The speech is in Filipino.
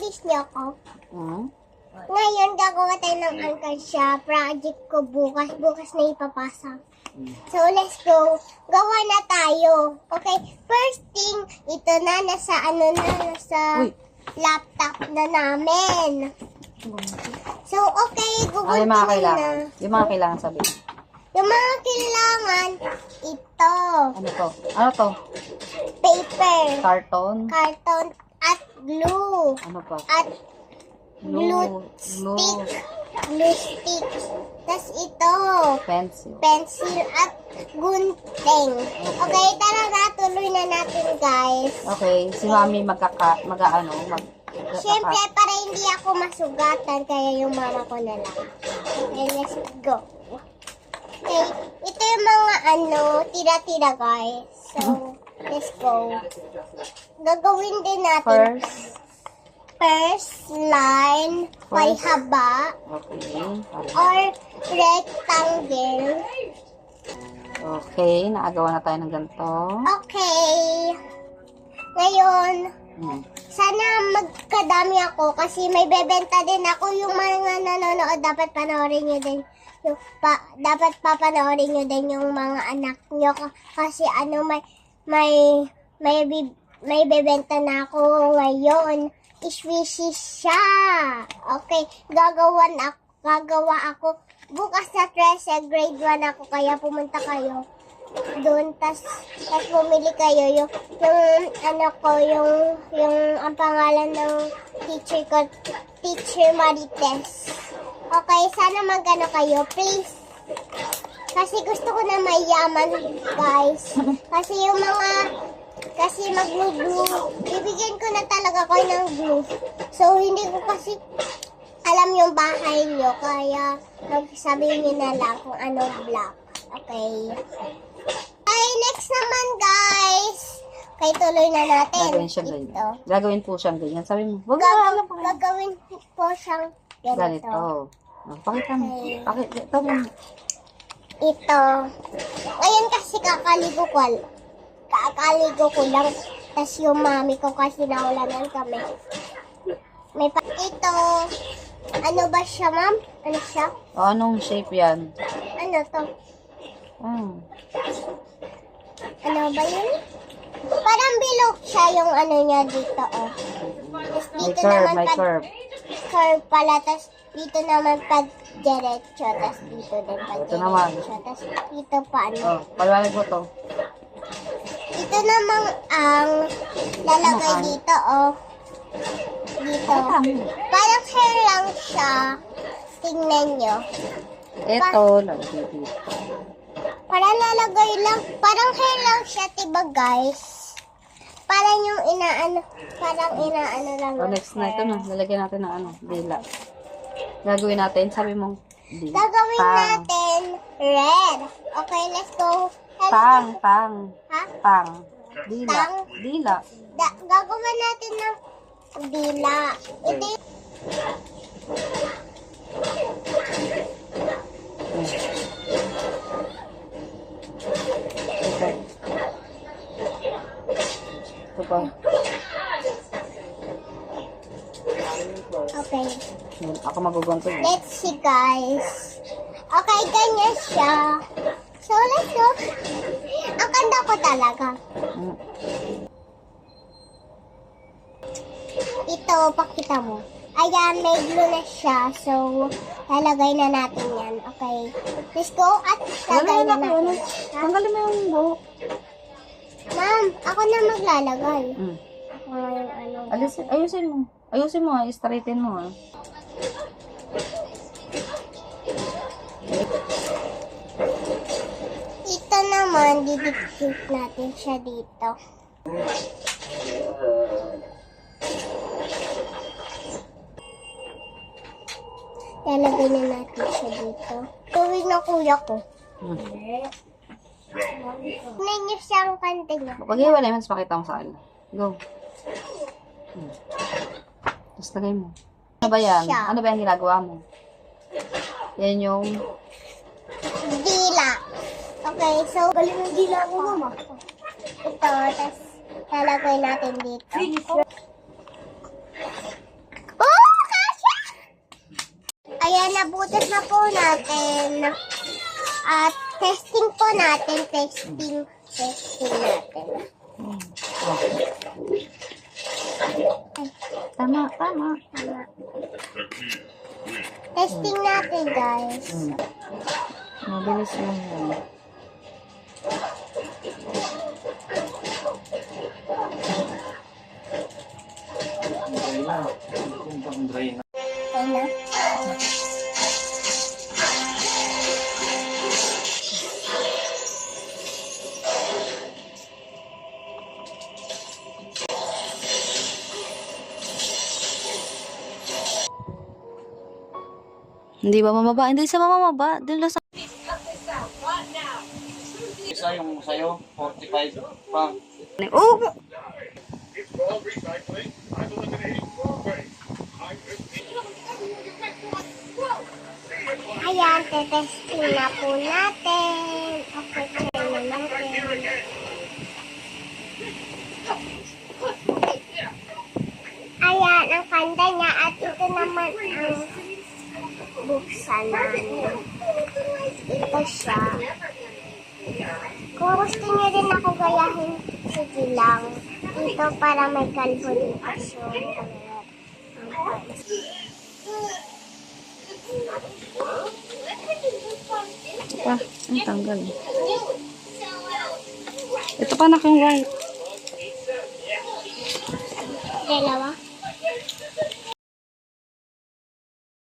Miss niyo ako. Hmm? Ngayon, gagawa tayo ng Alkansya. Project ko bukas. Bukas na ipapasa. So, let's go. Gawa na tayo. Okay, first thing, ito na, nasa Uy. laptop na namin. So, okay, Ano gugulpin yung mga na. kailangan? Yung mga kailangan sabihin. Yung mga kailangan, ito, Ano to? Ano to? paper, Carton? carton, at glue. Ano pa? At Glue. glue stick. Tapos ito, Pencil. pencil at gunting. Okay, tara na, tuloy na natin, guys. Okay, si Mami mag-ano? Siyempre, para hindi ako masugatan, kaya yung mama ko na lang. Okay, let's go. Okay, ito yung mga tira-tira, guys. So, let's go. Gagawin din natin first line, may haba, Okay. or rectangle. Okay, nakagawa na tayo ng ganito. Okay. Ngayon, sana magkadami ako kasi may bebenta din ako. Yung mga nanonood, dapat panoorin nyo din. Dapat papanoorin nyo din yung mga anak nyo. Kasi may bebenta na ako ngayon. Iswisis siya. Okay, gagawa ako. Bukas na 13, grade 1 ako, kaya pumunta kayo doon, tas bumili kayo yung ang pangalan ng teacher ko, Teacher Marites. Okay, sana magano kayo, please. Kasi gusto ko na mayaman, guys. Kasi mag-glue, bibigyan ko na talaga kayo ng glue. So, hindi ko kasi alam yung bahay nyo, kaya sabihin nyo na lang kung anong block. Okay. Okay, next naman, guys. Okay, tuloy na natin. Gagawin siyang ganyan. Gagawin po siyang ganyan. Sabi mo, wag Gagawin po siyang ganito. ganito. Pakita mo. Okay. Pakita mo. Ito. Ngayon kasi kakaligo ko lang. Tapos yung mami ko kasi naulanan kami. Ito. Ano ba siya, ma'am? Ano siya? O, anong shape yan? Ano to? Ano ba yun? Parang bilog siya yung ano niya dito, oh. Tapos May dito curve, naman may curve. curve pala. Tapos dito naman pag diretso. Tapos dito din pag Ito naman. diretso. Tapos dito pa ano. Oh, paliwanag mo to. Ito namang ang lalagay Ano? dito, oh. Dito. Parang hair lang siya. Tingnan nyo. Ito, lagay dito. Parang lalagay lang. Parang hair lang siya, diba, guys? Parang yung inaano lang. O, ng next na ito hair. na. Lalagyan natin ng ano, dila. Gagawin natin, sabi mo, dila. Gagawin Pang. natin red. Okay, let's go. Pang. Ha? Pang. Dila. Pang? Dila. Gagawin natin ng dila. Ito yung... Ito. Ito pa. Okay. Ako magugunto. Let's see, guys. Okay, ganyan siya. So, let's go. Ang ganda ko talaga. Ito, pakita mo. Ayan, may glue na siya. So, lalagay na natin yan. Okay. Let's go at lagay na natin. Ha? Tanggalin mo yung buhok. Ma'am, ako na maglalagay. Mm. Ako nga yung ano. Ayusin mo. Ayusin mo, straighten mo. Ito naman, didikit natin siya dito. Lalagay na natin siya dito. Tuwig na kuya ko. Tignan niyo siyang kanting. Pag-iwalay mo, pakita mo sa akin. Go. Tapos lagay mo. Ano ba yan? Siya. Ano ba yung ginagawa mo? Yan yung... Dila. Okay, so... Galing ang dila mo, mama. Ito, tapos lalagay natin dito. butas na po natin. At testing po natin. Testing natin. Tama, tama. Tama. Testing natin, guys. Mabilis lang yan. Okay na. Hindi ba mamaba? Hindi sa mamaba. Doon lang sa... Isa yung sa'yo, 45 pa. Oh! Ayan, testing na po natin. Okay, try na natin. Ayan, ang kanda niya. At ito naman ang buksan namin. Ito siya. Kung gusto niyo din ako gayahin, sige lang. Ito para may kalbo dito siya. Ang tanggal. Ito pa na kang white. Dalawa.